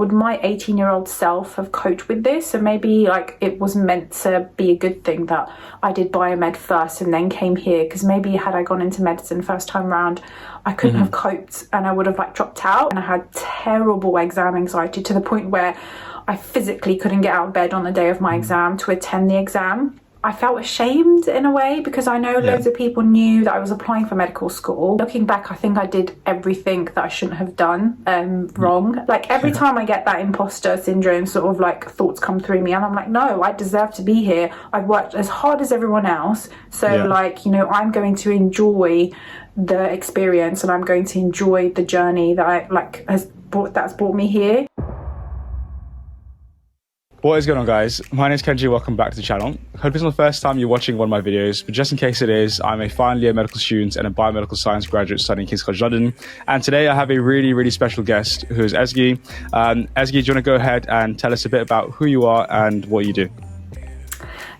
Would my 18-year-old self have coped with this? So maybe like it was meant to be a good thing that I did biomed first and then came here, because maybe had I gone into medicine first time round, I couldn't have coped and I would have like dropped out. And I had terrible exam anxiety to the point where I physically couldn't get out of bed on the day of my exam to attend the exam. I felt ashamed in a way, because I know loads of people knew that I was applying for medical school. Looking back, I think I did everything that I shouldn't have done wrong. Like every time I get that imposter syndrome sort of like thoughts come through me, and I'm like, no, I deserve to be here. I've worked as hard as everyone else. So like, you know, I'm going to enjoy the experience and I'm going to enjoy the journey that that's brought me here. What is going on, guys? My name is Kenji. Welcome back to the channel. I hope it's not the first time you're watching one of my videos, but just in case it is, I'm a final year medical student and a biomedical science graduate studying King's College London. And today I have a really special guest who is Ezgi. Ezgi, do you want to go ahead and tell us a bit about who you are and what you do?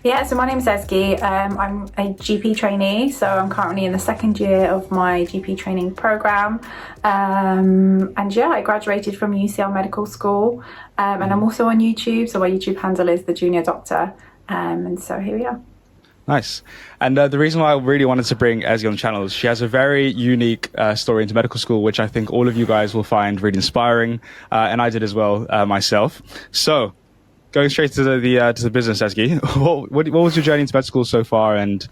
Yeah, so my name is Ezgi. I'm a GP trainee, so I'm currently in the second year of my GP training program. And yeah, I graduated from UCL Medical School, and I'm also on YouTube, so my YouTube handle is The Junior Doctor, and so here we are. Nice. And the reason why I really wanted to bring Ezgi on the channel is she has a very unique story into medical school, which I think all of you guys will find really inspiring, and I did as well myself. So, going straight to the business, Ezgi, what was your journey into med school so far, and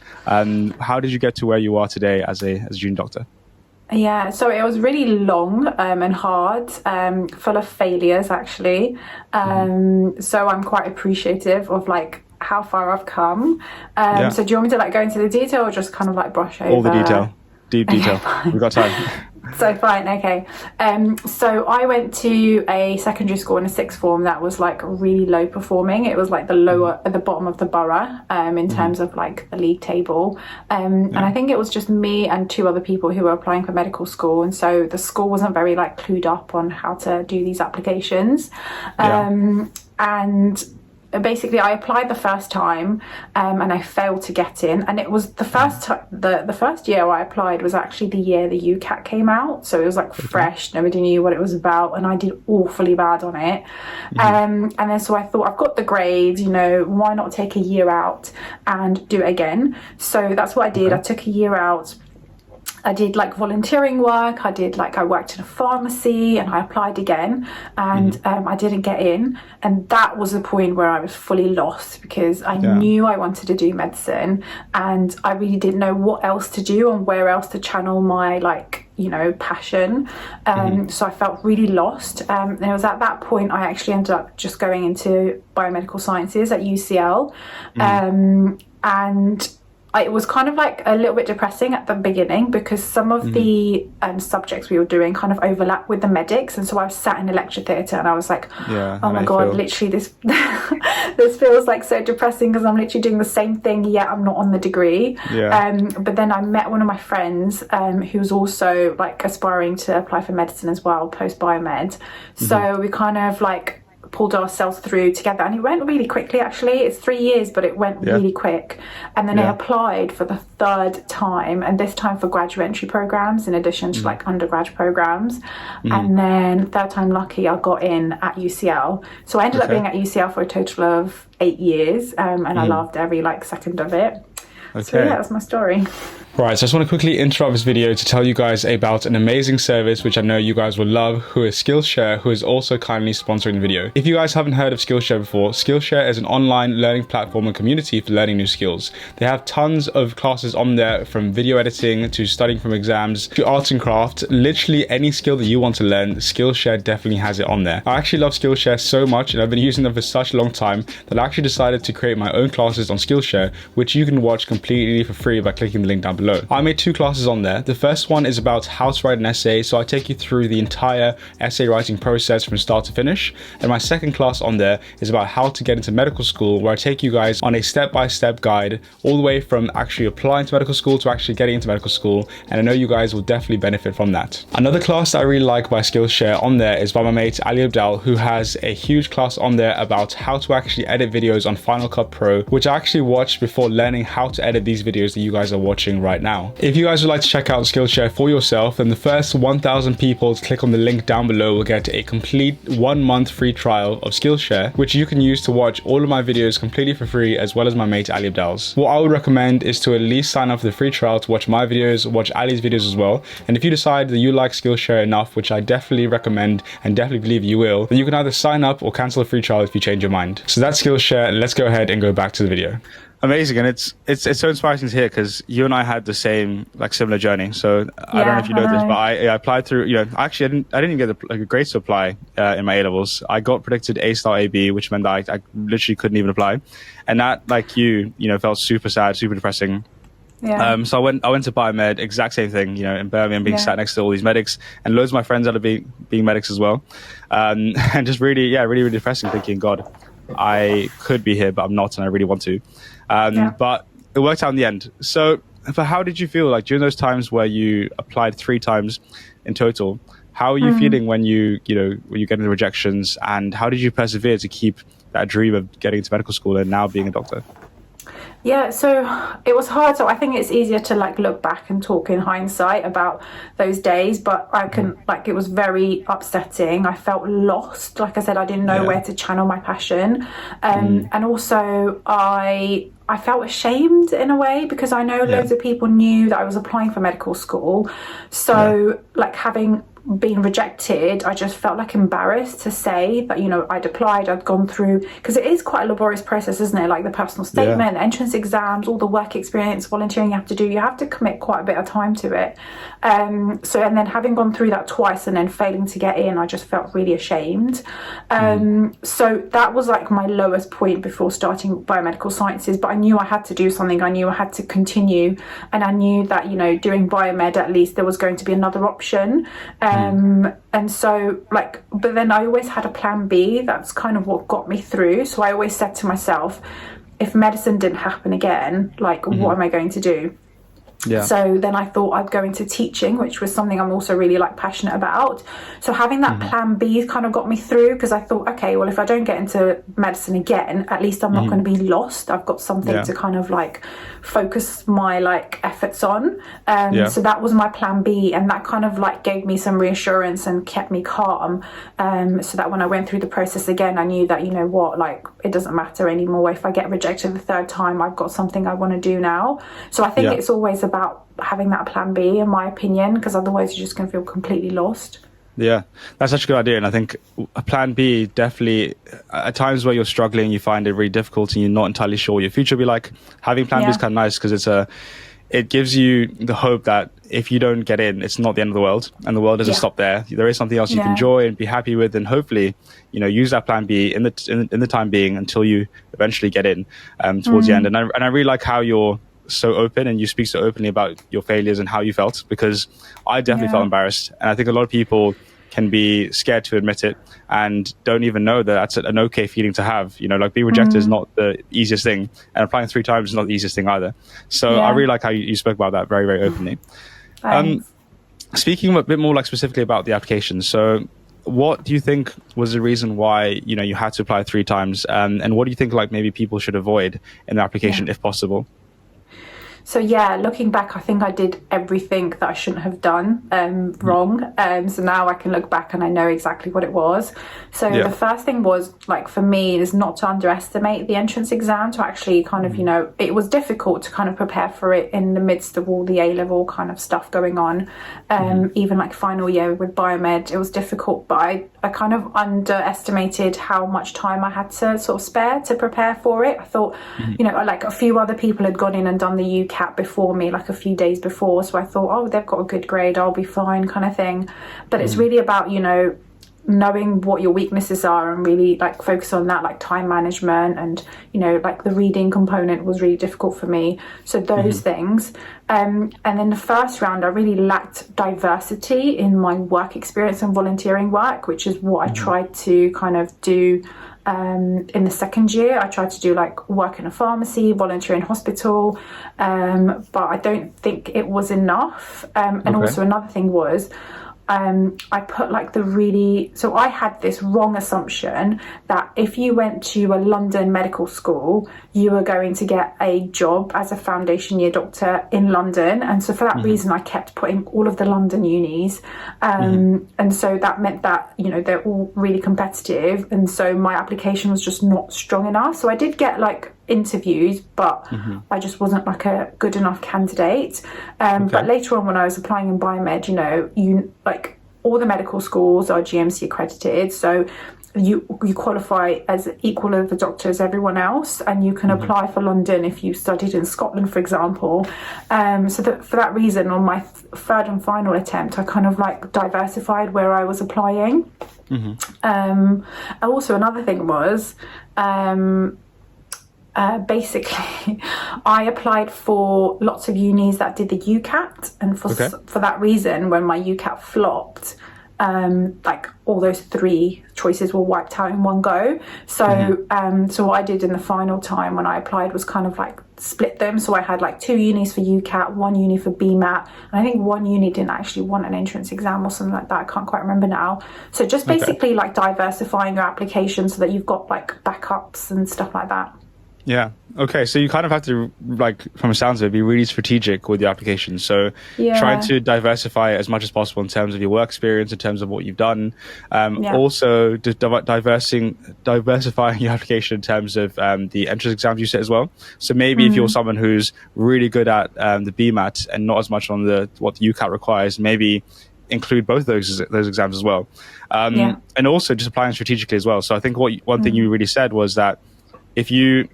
how did you get to where you are today as a junior doctor? Yeah, so it was really long and hard, full of failures actually. So I'm quite appreciative of like how far I've come. So do you want me to like go into the detail or just kind of like brush over? All the detail, deep detail. Okay, We've got time. So fine, okay. So I went to a secondary school in a sixth form that was like really low performing. It was like the lower at the bottom of the borough in terms of like the league table. And I think it was just me and two other people who were applying for medical school. And so the school wasn't very like clued up on how to do these applications. And basically I applied the first time and I failed to get in, and it was the first year I applied was actually the year the UCAT came out, so it was like fresh, nobody knew what it was about, and I did awfully bad on it. And then so I thought, I've got the grades, you know, why not take a year out and do it again? So that's what I did. I took a year out. I did like volunteering work, I worked in a pharmacy, and I applied again, and I didn't get in. And that was the point where I was fully lost, because I knew I wanted to do medicine and I really didn't know what else to do and where else to channel my like, you know, passion. So I felt really lost. And it was at that point I actually ended up just going into biomedical sciences at UCL. And it was kind of like a little bit depressing at the beginning, because some of the subjects we were doing kind of overlap with the medics, and so I was sat in a lecture theatre and I was like, oh my god, literally this this feels like so depressing, because I'm literally doing the same thing yet I'm not on the degree. But then I met one of my friends who was also like aspiring to apply for medicine as well, post biomed. So we kind of like pulled ourselves through together, and it went really quickly actually. It's 3 years, but it went really quick. And then I applied for the third time, and this time for graduate entry programs in addition to like undergrad programs. And then third time lucky, I got in at UCL. So I ended up being at UCL for a total of 8 years, and I loved every like second of it. So yeah, that's my story. Right, so I just want to quickly interrupt this video to tell you guys about an amazing service which I know you guys will love, who is Skillshare, who is also kindly sponsoring the video. If you guys haven't heard of Skillshare before, Skillshare is an online learning platform and community for learning new skills. They have tons of classes on there, from video editing to studying from exams to arts and craft. Literally any skill that you want to learn, Skillshare definitely has it on there. I actually love Skillshare so much, and I've been using them for such a long time that I actually decided to create my own classes on Skillshare, which you can watch completely for free by clicking the link down below. I made 2 classes on there. The first one is about how to write an essay, so I take you through the entire essay writing process from start to finish. And my second class on there is about how to get into medical school, where I take you guys on a step-by-step guide all the way from actually applying to medical school to actually getting into medical school, and I know you guys will definitely benefit from that. Another class that I really like by Skillshare on there is by my mate a-levele, who has a huge class on there about how to actually edit videos on Final Cut Pro, which I actually watched before learning how to edit these videos that you guys are watching right now. If you guys would like to check out Skillshare for yourself, then the first 1,000 people to click on the link down below will get a complete 1 month free trial of Skillshare, which you can use to watch all of my videos completely for free, as well as my mate a-levele's. What I would recommend is to at least sign up for the free trial to watch my videos, watch Ali's videos as well. And if you decide that you like Skillshare enough, which I definitely recommend and definitely believe you will, then you can either sign up or cancel a free trial if you change your mind. So that's Skillshare, and let's go ahead and go back to the video. Amazing, and it's so inspiring to hear, because you and I had the same similar journey. So I don't know if you know this, but I applied through. Actually, I didn't even get the grades to apply in my A-levels. I got predicted A-star AB, which meant that I literally couldn't even apply, and that, like you felt super sad, super depressing. Yeah. So I went to Biomed, exact same thing. In Birmingham, being sat next to all these medics, and loads of my friends ended up being medics as well, and just really depressing. Thinking, God, I could be here, but I'm not, and I really want to. But it worked out in the end. So how did you feel during those times where you applied 3 times in total? How are you feeling when you get the rejections, and how did you persevere to keep that dream of getting into medical school and now being a doctor? Yeah, so it was hard. So I think it's easier to look back and talk in hindsight about those days, but I can it was very upsetting. I felt lost. Like I said, I didn't know where to channel my passion, and also I felt ashamed in a way, because I know loads of people knew that I was applying for medical school. So having been rejected, I just felt embarrassed to say that I'd applied, I'd gone through, because it is quite a laborious process, isn't it? The personal statement, the entrance exams, all the work experience, volunteering you have to do, you have to commit quite a bit of time to it. And then having gone through that twice and then failing to get in, I just felt really ashamed. So that was my lowest point before starting biomedical sciences, but I knew I had to do something. I knew I had to continue, and I knew that doing biomed, at least there was going to be another option. And so but then I always had a plan B. That's kind of what got me through. So I always said to myself, if medicine didn't happen again, what am I going to do? So then I thought I'd go into teaching, which was something I'm also really passionate about. So having that plan B kind of got me through, because I thought, okay, well, if I don't get into medicine again, at least I'm not going to be lost. I've got something to kind of focus my efforts on. So that was my plan B, and that kind of gave me some reassurance and kept me calm. So that when I went through the process again, I knew that, it doesn't matter anymore. If I get rejected the 3rd time, I've got something I want to do now. So I think it's always about having that plan B, in my opinion, because otherwise you're just going to feel completely lost. Yeah, that's such a good idea. And I think a plan B, definitely at times where you're struggling, you find it really difficult and you're not entirely sure what your future will be like, having plan B is kind of nice, because it gives you the hope that if you don't get in, it's not the end of the world, and the world doesn't stop there. There is something else you can enjoy and be happy with, and hopefully use that plan B in the time being until you eventually get in towards the end. And I really like how you're so open and you speak so openly about your failures and how you felt, because I definitely felt embarrassed, and I think a lot of people can be scared to admit it and don't even know that that's an okay feeling to have. Being rejected is not the easiest thing, and applying 3 times is not the easiest thing either. So I really like how you spoke about that very, very openly. Speaking a bit more specifically about the application, so what do you think was the reason why you had to apply 3 times, and what do you think maybe people should avoid in the application if possible? So looking back, I think I did everything that I shouldn't have done wrong. So now I can look back and I know exactly what it was. So the first thing was, for me, is not to underestimate the entrance exam, to actually kind of, it was difficult to kind of prepare for it in the midst of all the A-level kind of stuff going on. Even final year with biomed, it was difficult, but I kind of underestimated how much time I had to sort of spare to prepare for it. I thought, a few other people had gone in and done the UCAT before me, a few days before, so I thought, oh, they've got a good grade, I'll be fine, kind of thing. But it's really about knowing what your weaknesses are and really focus on that, time management, and the reading component was really difficult for me. So those things, and then the first round I really lacked diversity in my work experience and volunteering work, which is what I tried to kind of do. In the second year, I tried to do work in a pharmacy, volunteer in hospital, but I don't think it was enough. And also another thing was, I put like so I had this wrong assumption that if you went to a London medical school, you were going to get a job as a foundation year doctor in London. And so for that reason, I kept putting all of the London unis. And so that meant that, you know, they're all really competitive. And so my application was just not strong enough. So I did get like interviews, but I just wasn't like a good enough candidate. But later on, when I was applying in biomed, you know, like all the medical schools are GMC accredited, so you qualify as equal of a doctor as everyone else, and you can apply for London if you studied in Scotland, for example. So that for that reason, on my third and final attempt, I kind of like diversified where I was applying. Also, another thing was basically I applied for lots of unis that did the UCAT, and for that reason, when my UCAT flopped, like all those 3 choices were wiped out in one go. So so what I did in the final time when I applied was kind of like split them. So I had like 2 unis for UCAT, 1 uni for BMAT, and I think 1 uni didn't actually want an entrance exam or something like that. I can't quite remember now. So just basically like diversifying your application so that you've got like backups and stuff like that. Yeah. Okay. So you kind of have to, like, from the sounds of it, be really strategic with your application. So trying to diversify as much as possible in terms of your work experience, in terms of what you've done. Also, diversifying your application in terms of the entrance exams you set as well. So maybe if you're someone who's really good at the BMAT and not as much on what the UCAT requires, maybe include both those exams as well. And also just applying strategically as well. So I think one thing you really said was that if you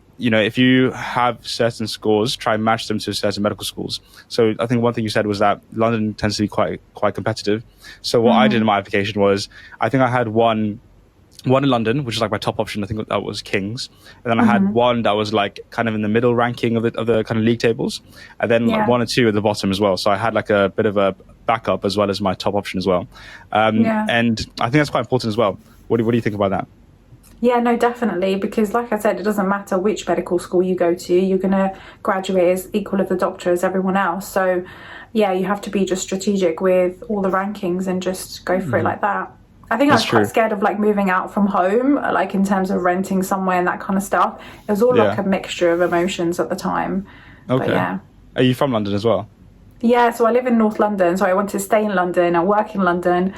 have certain scores, try and match them to certain medical schools. So I think one thing you said was that London tends to be quite competitive. So what I did in my application was, I think I had one in London, which is like my top option. I think that was King's. And then I had one that was like kind of in the middle ranking of the kind of league tables. And then like 1 or 2 at the bottom as well. So I had like a bit of a backup as well as my top option as well. And I think that's quite important as well. What do you think about that? Yeah, no, definitely, because like I said, it doesn't matter which medical school you go to, you're going to graduate as equal of the doctor as everyone else. So yeah, you have to be just strategic with all the rankings and just go for it like that. I think I was quite scared of like moving out from home, like in terms of renting somewhere and that kind of stuff. It was all like a mixture of emotions at the time. Okay. But, yeah. Are you from London as well? Yeah, so I live in North London, so I want to stay in London and work in London.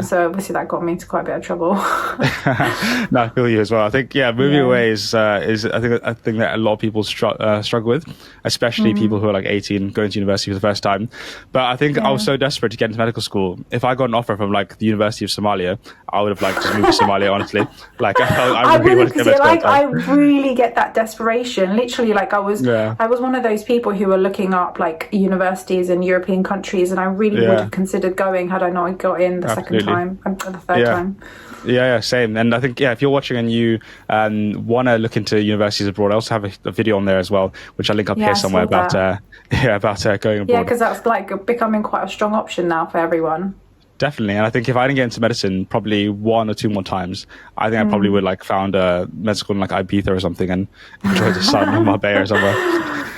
So obviously that got me into quite a bit of trouble. No, I feel you as well. I think moving away is I think that a lot of people struggle with, especially people who are like 18 going to university for the first time. But I think I was so desperate to get into medical school. If I got an offer from like the University of Somalia, I would have like just moved to Somalia. Honestly, like I really wanted to get like I really get that desperation. Literally, like I was one of those people who were looking up like universities in European countries, and I really would have considered going had I not got in the second time, the third time. Yeah, same. And I think, if you're watching and you want to look into universities abroad, I also have a video on there as well, which I'll link up here somewhere about going abroad. Yeah, because that's like becoming quite a strong option now for everyone. Definitely. And I think if I didn't get into medicine probably 1 or 2 more times, I think I probably would like found a med school in like Ibiza or something and enjoy the sun in Marbella or somewhere.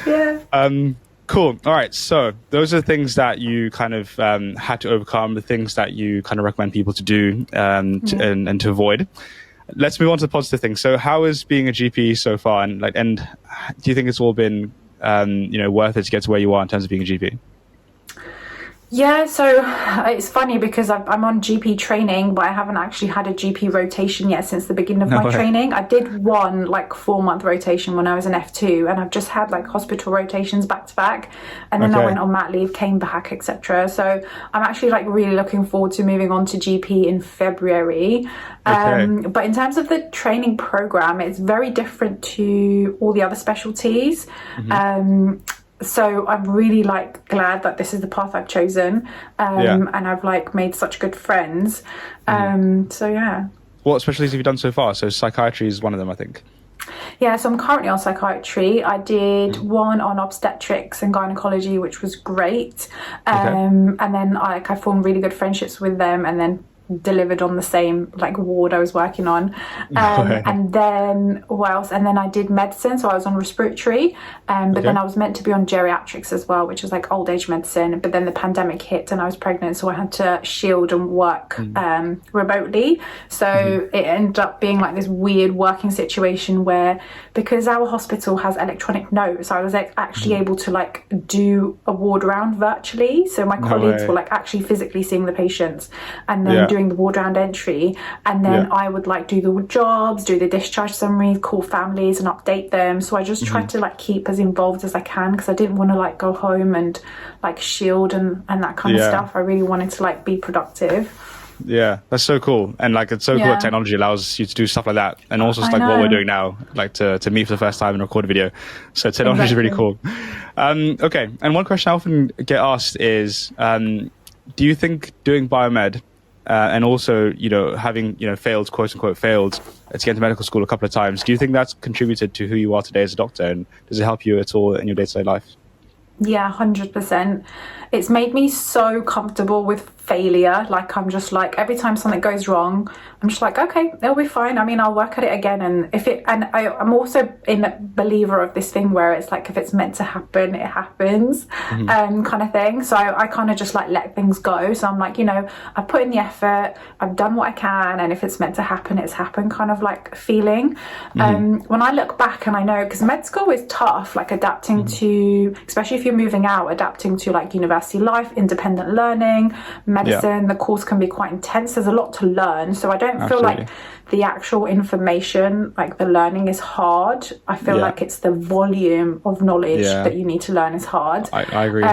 Yeah. Cool. All right. So those are the things that you kind of had to overcome, the things that you kind of recommend people to do and to avoid. Let's move on to the positive things. So how is being a GP so far? And do you think it's all been, worth it to get to where you are in terms of being a GP? Yeah, so it's funny because I'm on GP training, but I haven't actually had a GP rotation yet since the beginning of my training. I did one like 4-month rotation when I was an F2, and I've just had like hospital rotations back to back, and then I went on mat leave, came back, etc. So I'm actually like really looking forward to moving on to GP in February. But in terms of the training program, it's very different to all the other specialties. So I'm really like glad that this is the path I've chosen, and I've like made such good friends. So yeah. What specialties have you done so far? So psychiatry is one of them, I think. Yeah, so I'm currently on psychiatry. I did one on obstetrics and gynecology, which was great. And then I formed really good friendships with them, and then delivered on the same like ward I was working on. And then what else? And then I did medicine, so I was on respiratory, but then I was meant to be on geriatrics as well, which is like old age medicine, but then the pandemic hit and I was pregnant, so I had to shield and work remotely. So it ended up being like this weird working situation where, because our hospital has electronic notes, I was like actually able to like do a ward round virtually, so my colleagues were like actually physically seeing the patients and then doing the ward round entry, and then I would like do the jobs, do the discharge summaries, call families and update them. So I just tried to like keep as involved as I can, because I didn't want to like go home and like shield and that kind of stuff. I really wanted to like be productive. Yeah, that's so cool. And like, it's so cool that technology allows you to do stuff like that, and also like what we're doing now, like to meet for the first time and record a video. So technology is really cool. Okay, and one question I often get asked is, do you think doing biomed and also, you know, having, you know, failed, quote unquote, failed to get into medical school a couple of times, do you think that's contributed to who you are today as a doctor? And does it help you at all in your day-to-day life? Yeah, 100%. It's made me so comfortable with failure. Like, I'm just like, every time something goes wrong, I'm just like, okay, it'll be fine. I mean, I'll work at it again. And I'm also a believer of this thing where it's like, if it's meant to happen, it happens, kind of thing. So I kind of just like let things go. So I'm like, you know, I put in the effort, I've done what I can, and if it's meant to happen, it's happened, kind of like feeling. When I look back, and I know, because med school is tough, like adapting to, especially if you're moving out, adapting to like university life, independent learning, medicine, the course can be quite intense. There's a lot to learn. So I don't feel like the actual information, like the learning, is hard. I feel like it's the volume of knowledge that you need to learn is hard. I agree.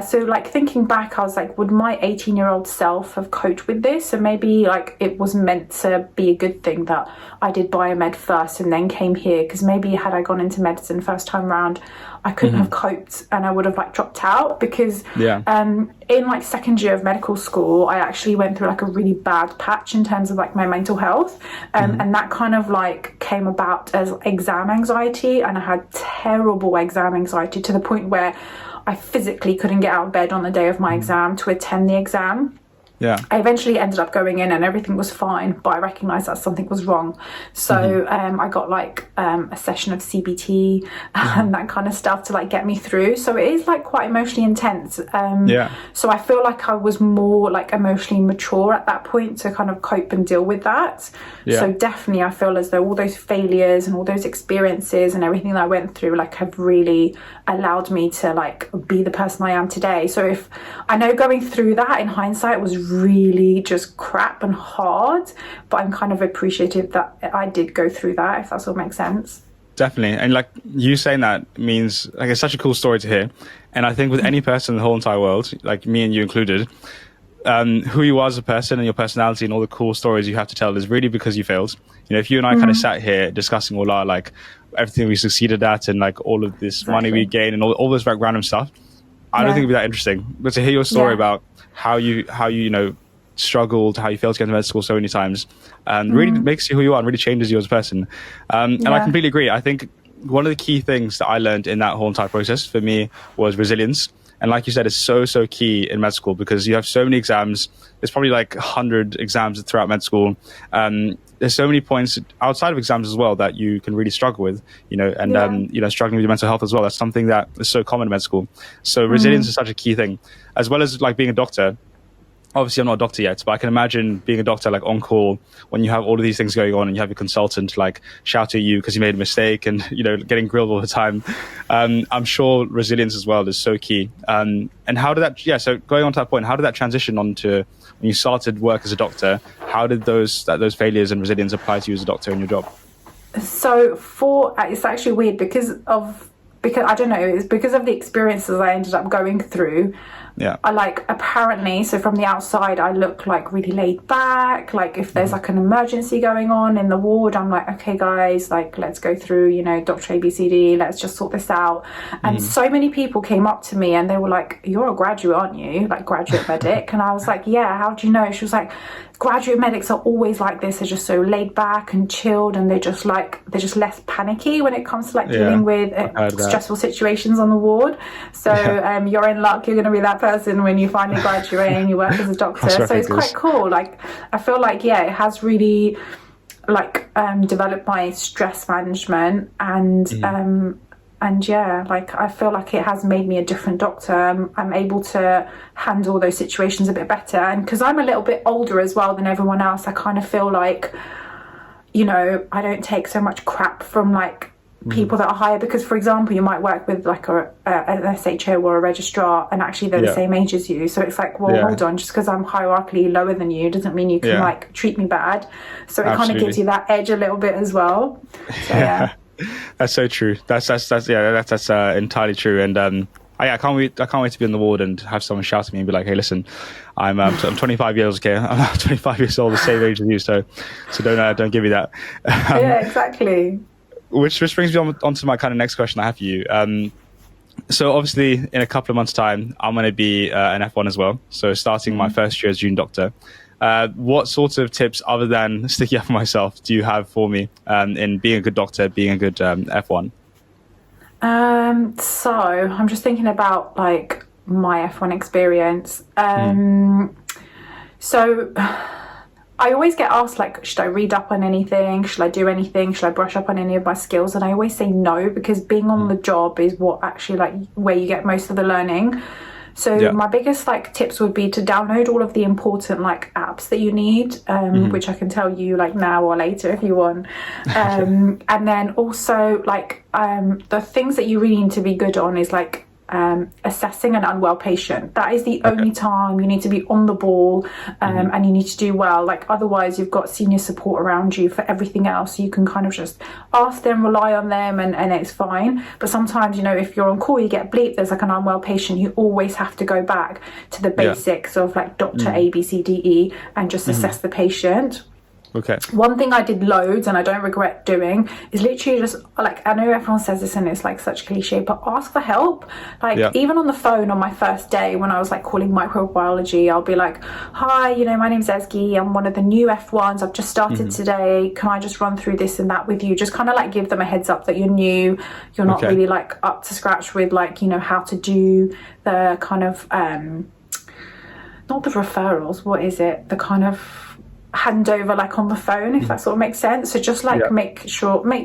So like thinking back, I was like, would my 18-year-old self have coped with this? So maybe like it was meant to be a good thing that I did biomed first and then came here, because maybe had I gone into medicine first time round, I couldn't have coped and I would have like dropped out, because in like second year of medical school, I actually went through like a really bad patch in terms of like my mental health, and that kind of like came about as exam anxiety, and I had terrible exam anxiety to the point where I physically couldn't get out of bed on the day of my exam to attend the exam. I eventually ended up going in and everything was fine, but I recognised that something was wrong. So I got like a session of CBT and that kind of stuff to like get me through. So it is like quite emotionally intense. So I feel like I was more like emotionally mature at that point to kind of cope and deal with that. So definitely I feel as though all those failures and all those experiences and everything that I went through like have really allowed me to like be the person I am today. So if I know going through that in hindsight was really just crap and hard, but I'm kind of appreciative that I did go through that, if that's what makes sense. Definitely. And like you saying that means like it's such a cool story to hear. And I think with any person in the whole entire world, like me and you included, who you are as a person and your personality and all the cool stories you have to tell is really because you failed. You know, if you and I kind of sat here discussing all our like everything we succeeded at and like all of this money we gained and all this like random stuff, I don't think it'd be that interesting. But to hear your story about how you know struggled, how you failed to get into med school so many times, really makes you who you are and really changes you as a person. And I completely agree. I think one of the key things that I learned in that whole entire process for me was resilience. And like you said, it's so key in med school because you have so many exams. There's probably like 100 exams throughout med school. There's so many points outside of exams as well that you can really struggle with, you know, and, you know, struggling with your mental health as well. That's something that is so common in med school. So resilience is such a key thing, as well as like being a doctor. Obviously, I'm not a doctor yet, but I can imagine being a doctor like on call when you have all of these things going on and you have your consultant like shout at you because you made a mistake and, you know, getting grilled all the time. I'm sure resilience as well is so key. And how did that, so going on to that point, how did that transition on to when you started work as a doctor? How did those failures and resilience apply to you as a doctor in your job? So it's actually weird because I don't know, it's because of the experiences I ended up going through. I like apparently, so from the outside I look like really laid back, like if there's like an emergency going on in the ward, I'm like, okay guys, like let's go through, you know, Dr. ABCD, let's just sort this out. And so many people came up to me and they were like, you're a graduate, aren't you, like graduate medic? And I was like, yeah, how do you know? She was like, graduate medics are always like this. They're just so laid back and chilled, and they're just less panicky when it comes to like dealing with stressful situations on the ward. So you're in luck. You're going to be that that person when you finally graduate and you work as a doctor. So it's quite cool. Like, I feel like, yeah, it has really like developed my stress management and yeah, like I feel like it has made me a different doctor. I'm able to handle those situations a bit better, and because I'm a little bit older as well than everyone else, I kind of feel like, you know, I don't take so much crap from like people that are higher, because for example you might work with like an SHO or a registrar and actually they're the same age as you, so it's like, well, hold on, just because I'm hierarchically lower than you doesn't mean you can like treat me bad. So it kind of gives you that edge a little bit as well. So, yeah. That's so true. That's entirely true. And I can't wait to be on the ward and have someone shout at me and be like, hey, listen, I'm 25 years old, okay? I'm 25 years old, the same age as you, so don't give me that. Yeah, exactly. Which brings me on to my kind of next question I have for you. So obviously in a couple of months' time, I'm going to be an F1 as well. So starting my first year as junior doctor. What sorts of tips, other than sticking up for myself, do you have for me in being a good doctor, being a good F1? So I'm just thinking about like my F1 experience. So I always get asked, like, should I read up on anything? Should I do anything? Should I brush up on any of my skills? And I always say no, because being on the job is what actually, like, where you get most of the learning. So my biggest, like, tips would be to download all of the important, like, apps that you need, which I can tell you, like, now or later if you want. And then also, like, the things that you really need to be good on is, like, assessing an unwell patient. That is the only time you need to be on the ball, and you need to do well. Like, otherwise you've got senior support around you for everything else, so you can kind of just ask them, rely on them, and it's fine. But sometimes, you know, if you're on call, you get bleeped, there's like an unwell patient, you always have to go back to the basics of like doctor A, B, C, D, E, and just assess the patient. Okay. One thing I did loads and I don't regret doing is literally just, like, I know everyone says this and it's like such cliche, but ask for help. Like, even on the phone on my first day when I was like calling microbiology, I'll be like, hi, you know, my name's Ezgi, I'm one of the new F1s, I've just started today, can I just run through this and that with you? Just kind of like give them a heads up that you're new, you're not really like up to scratch with, like, you know, how to do the kind of not the referrals, what is it, the kind of handover, like on the phone, if that sort of makes sense. So just like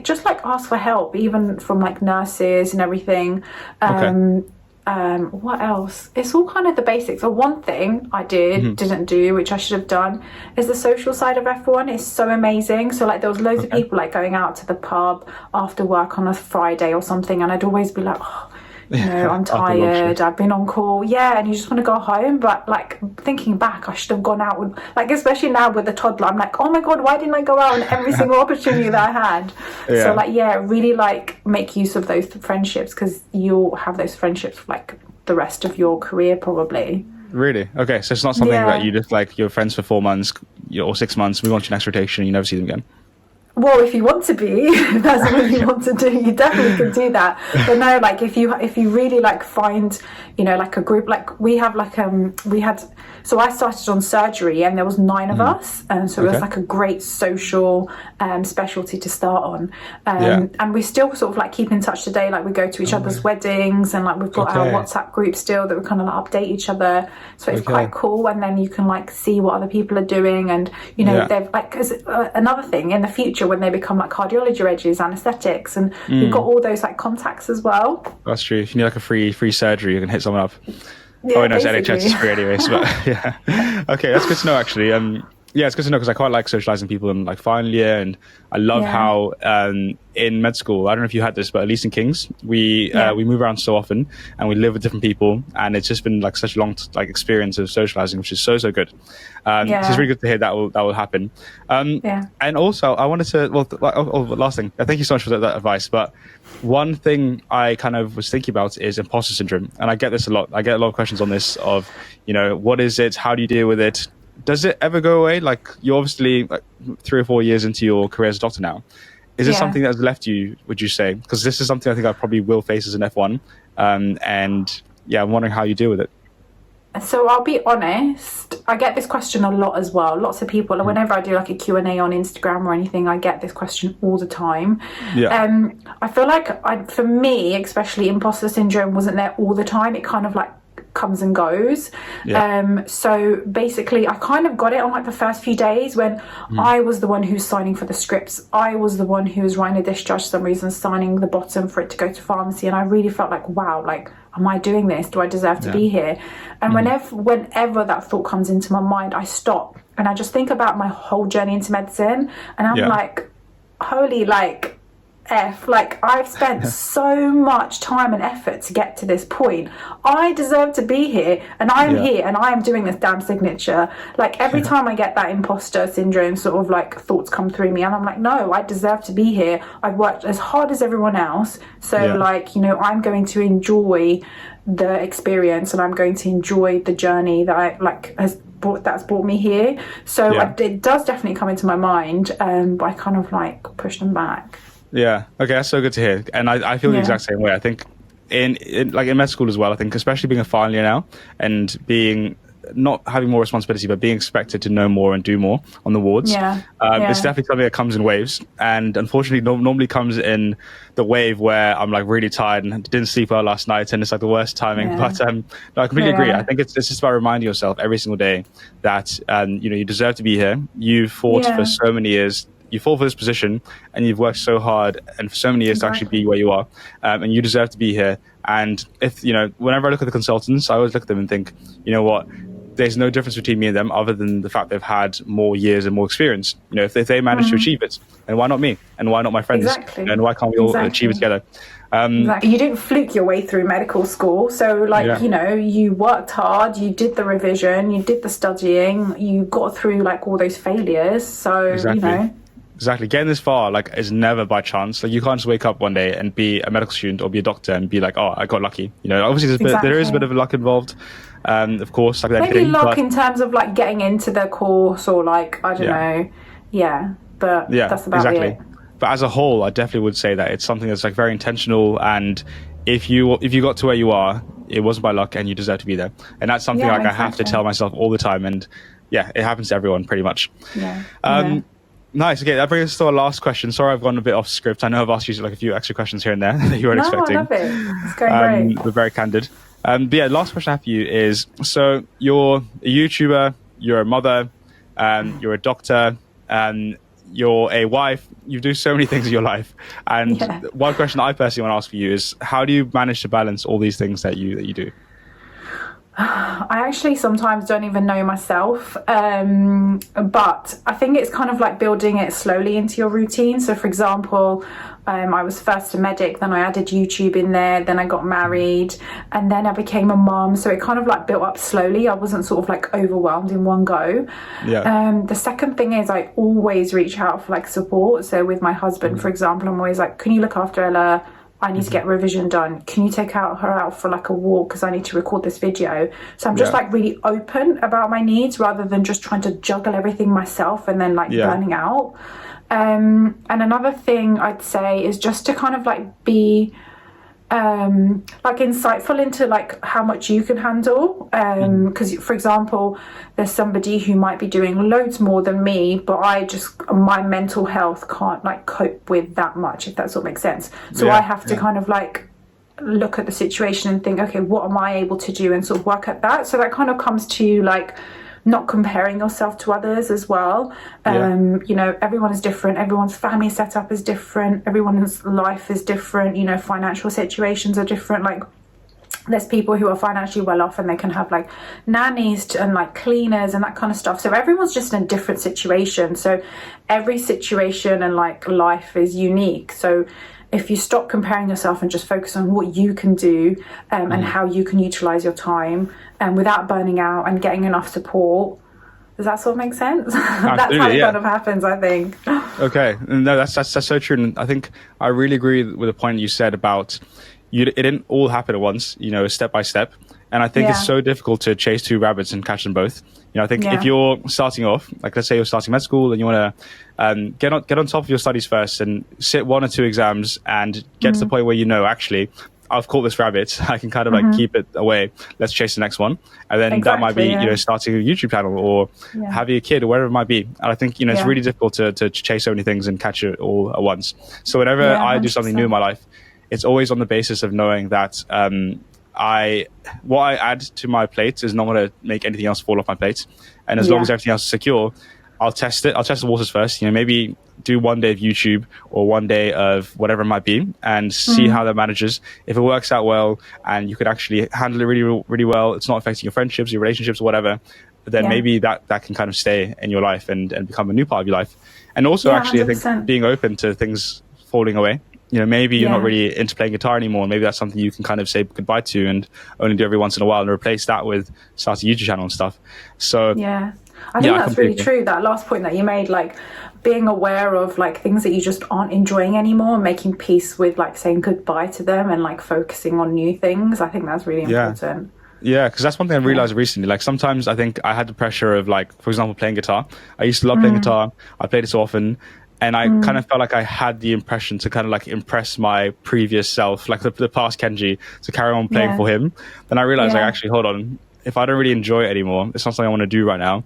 just like ask for help, even from like nurses and everything. What else? It's all kind of the basics. Or one thing I didn't do, which I should have done, is the social side of F1 is so amazing. So like there was loads of people like going out to the pub after work on a Friday or something, and I'd always be like, oh, you know, I'm tired, I've been on call, and you just want to go home. But like thinking back, I should have gone out with, like, especially now with the toddler, I'm like, oh my god, why didn't I go out on every single opportunity that I had? So like, really like make use of those friendships, because you'll have those friendships for like the rest of your career probably. Really? Okay, so it's not something that you just like, you're friends for 4 months or 6 months, we want you next rotation, you never see them again. Well, if you want to be, if that's what you want to do, you definitely can do that. But no, like if you really like find, you know, like a group, like we have like so I started on surgery and there was 9 of us, and so it was like a great social specialty to start on, and we still sort of like keep in touch today. Like we go to each other's weddings, and like we've got our WhatsApp group still that we kind of like update each other. So it's quite cool, and then you can like see what other people are doing, and you know they've like, cause another thing in the future when they become like cardiology regs, anaesthetics, and you've got all those like contacts as well. That's true. If you need like a free surgery, you can hit someone up. No, it's NHS is free anyways, but okay, that's good to know actually. It's good to know, because I quite like socializing people in like final year, and I love how in med school, I don't know if you had this, but at least in King's, we move around so often and we live with different people, and it's just been like such a long like experience of socializing, which is so good. So it's really good to hear that will happen. And also I wanted to, last thing, thank you so much for that advice, but one thing I kind of was thinking about is imposter syndrome, and I get this a lot. I get a lot of questions on this of, you know, what is it? How do you deal with it? Does it ever go away? Like, you're obviously like 3 or 4 years into your career as a doctor now. Is it something that's left you, would you say? Because this is something I think I probably will face as an F1. And I'm wondering how you deal with it. So I'll be honest, I get this question a lot as well. Lots of people, whenever I do like a Q&A on Instagram or anything, I get this question all the time. I feel like for me, especially imposter syndrome wasn't there all the time. It kind of like comes and goes. So basically I kind of got it on like the first few days when I was the one who's signing for the scripts. I was the one who was writing a discharge for some reason, signing the bottom for it to go to pharmacy, and I really felt like, wow, like, am I doing this? Do I deserve to be here? And whenever that thought comes into my mind, I stop and I just think about my whole journey into medicine, and I'm like, holy, like, F, like, I've spent so much time and effort to get to this point. I deserve to be here, and I'm here, and I am doing this damn signature. Like, every time I get that imposter syndrome sort of like thoughts come through me, and I'm like, no, I deserve to be here. I've worked as hard as everyone else, so like, you know, I'm going to enjoy the experience, and I'm going to enjoy the journey that I like that's brought me here. So it does definitely come into my mind, but I kind of like push them back. Yeah. Okay, that's so good to hear. And I feel the exact same way. I think in like in med school as well, I think especially being a final year now and being not having more responsibility, but being expected to know more and do more on the wards. It's definitely something that comes in waves, and unfortunately normally comes in the wave where I'm like really tired and didn't sleep well last night, and it's like the worst timing. But no, I completely agree. I think it's just about reminding yourself every single day that you know, you deserve to be here. You fought for so many years. You fought for this position, and you've worked so hard and for so many years to actually be where you are, and you deserve to be here. And if, you know, whenever I look at the consultants, I always look at them and think, you know what, there's no difference between me and them other than the fact they've had more years and more experience. You know, if they manage to achieve it, and why not me? And why not my friends? And why can't we all achieve it together? You didn't fluke your way through medical school. So like, you know, you worked hard, you did the revision, you did the studying, you got through like all those failures. So, you know. Exactly. Getting this far, like, is never by chance. Like, you can't just wake up one day and be a medical student or be a doctor and be like, oh, I got lucky. You know, obviously there is a bit of luck involved, of course. Like maybe luck in terms of like getting into the course or like, I don't know. But that's about it. But as a whole, I definitely would say that it's something that's like very intentional. And if you got to where you are, it wasn't by luck, and you deserve to be there. And that's something like I have to tell myself all the time. And it happens to everyone pretty much. Nice. Okay, that brings us to our last question. Sorry, I've gone a bit off script. I know I've asked you like a few extra questions here and there that you weren't expecting. I love it. It's going great. We're very candid. But yeah, last question I have for you is, so you're a YouTuber, you're a mother, you're a doctor, you're a wife, you do so many things in your life. And one question I personally want to ask for you is, how do you manage to balance all these things that you do? I actually sometimes don't even know myself, but I think it's kind of like building it slowly into your routine. So for example, I was first a medic, then I added YouTube in there, then I got married, and then I became a mum. So it kind of like built up slowly. I wasn't sort of like overwhelmed in one go. The second thing is I always reach out for like support. So with my husband, for example, I'm always like, can you look after Ella? I need to get revision done. Can you take her out for like a walk because I need to record this video? So I'm just like really open about my needs rather than just trying to juggle everything myself and then like burning out. And another thing I'd say is just to kind of like be like insightful into like how much you can handle, because for example, there's somebody who might be doing loads more than me, but my mental health can't like cope with that much, if that sort of makes sense. So I have to kind of like look at the situation and think, okay, what am I able to do, and sort of work at that. So that kind of comes to like not comparing yourself to others as well. You know, everyone is different, everyone's family setup is different, everyone's life is different, you know, financial situations are different. Like there's people who are financially well off and they can have like nannies and like cleaners and that kind of stuff. So everyone's just in a different situation. So every situation and like life is unique. So if you stop comparing yourself and just focus on what you can do, and how you can utilize your time, without burning out and getting enough support, does that sort of make sense? That's how it kind of happens, I think. Okay, no, that's so true. And I think I really agree with the point you said about it didn't all happen at once, you know, step by step. And I think it's so difficult to chase two rabbits and catch them both. You know, I think if you're starting off, like let's say you're starting med school and you want to get on top of your studies first and sit 1 or 2 exams and get to the point where, you know, actually, I've caught this rabbit. I can kind of like keep it away. Let's chase the next one. And then that might be, you know, starting a YouTube channel or having a kid or whatever it might be. And I think, you know, it's really difficult to chase so many things and catch it all at once. So whenever I do something new in my life, it's always on the basis of knowing that what I add to my plate is not going to make anything else fall off my plate. And as long as everything else is secure, I'll test it. I'll test the waters first. Maybe do one day of YouTube or one day of whatever it might be, and see how that manages. If it works out well and you could actually handle it really, really well, it's not affecting your friendships, your relationships, or whatever, then maybe that can kind of stay in your life and become a new part of your life. And also, actually, 100%. I think being open to things falling away. Maybe you're not really into playing guitar anymore. Maybe that's something you can kind of say goodbye to and only do every once in a while, and replace that with start a YouTube channel and stuff. So I think that's really true. That last point that you made, like being aware of like things that you just aren't enjoying anymore, making peace with like saying goodbye to them and like focusing on new things. I think that's really important. Yeah, because that's one thing I realized recently. Like sometimes I think I had the pressure of like, for example, playing guitar. I used to love playing guitar. I played it so often. And I kind of felt like I had the impression to kind of like impress my previous self, like the past Kenji, to carry on playing for him. Then I realized like, actually, hold on. If I don't really enjoy it anymore, it's not something I want to do right now,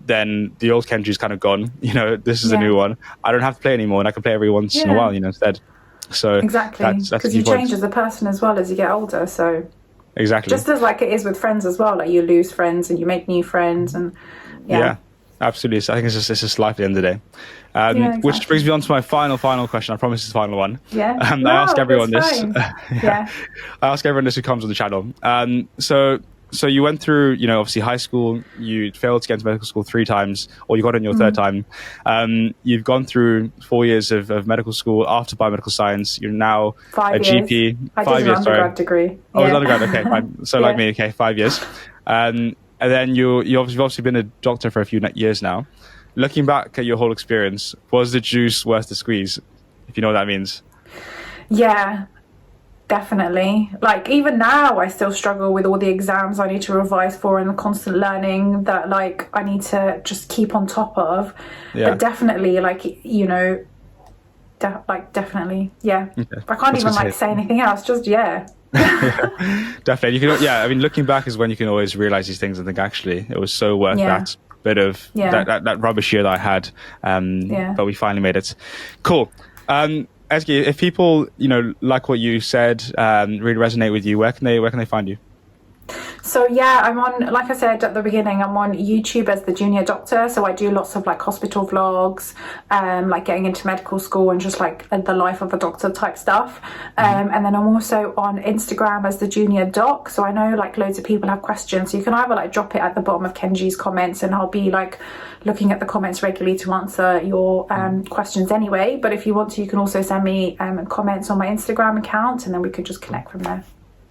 then the old Kenji's kind of gone. This is a new one. I don't have to play anymore, and I can play every once in a while, instead. So exactly, because you change as a person as well as you get older. So exactly, just as like it is with friends as well. Like you lose friends and you make new friends, and absolutely. So I think it's just life at the end of the day. Exactly. Which brings me on to my final question. I promise it's the final one. Yeah. I ask everyone this. I ask everyone this who comes on the channel. So you went through, obviously high school. You failed to get into medical school 3 times, or you got in your 3rd time. You've gone through 4 years of medical school after biomedical science. You're now 5 a GP. I did an undergrad degree. Oh, it was undergrad. Okay, fine. So like me, okay, 5 years. And then you've obviously been a doctor for a few years now. Looking back at your whole experience, was the juice worth the squeeze? If you know what that means. Yeah, definitely. Like even now I still struggle with all the exams I need to revise for and the constant learning that like I need to just keep on top of. But definitely like, definitely. Yeah. Okay. I can't even like say anything else, just definitely. You can, I mean, looking back is when you can always realize these things and think, actually, it was so worth that bit of that rubbish year that I had. But we finally made it. Cool. Ezgi, if people, like what you said, really resonate with you, where can they find you? So I'm on, like I said at the beginning, I'm on YouTube as the junior doctor. So I do lots of like hospital vlogs, like getting into medical school and just like the life of a doctor type stuff. And then I'm also on Instagram as the junior doc. So I know like loads of people have questions. So you can either like drop it at the bottom of Kenji's comments and I'll be like looking at the comments regularly to answer your questions anyway. But if you want to, you can also send me comments on my Instagram account and then we could just connect from there.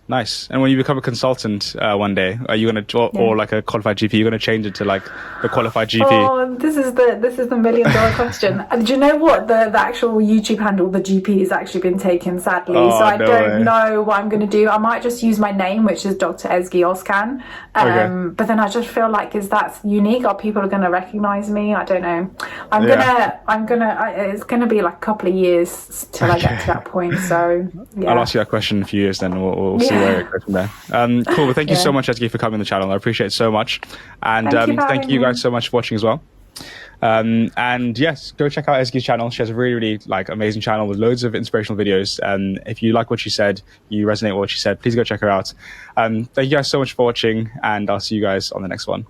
Nice. And when you become a consultant one day, are you going to, or like a qualified GP, you're going to change it to like the qualified GP? Oh, this is the $1 million question. And do you know what? The actual YouTube handle, the GP, has actually been taken, sadly. So I don't know what I'm going to do. I might just use my name, which is Dr. Ezgi Ozkan. But then I just feel like, is that unique? Are people going to recognize me? I don't know. It's going to be like a couple of years till I get to that point. So I'll ask you that question in a few years, then we'll see where it goes from there. Cool. Well, thank you so much, Ezgi, for coming on the channel. I appreciate it so much. And thank you guys so much for watching as well. And yes, go check out Ezgi's channel. She has a really, really like amazing channel with loads of inspirational videos. And if you like what she said, you resonate with what she said, please go check her out. Thank you guys so much for watching, and I'll see you guys on the next one.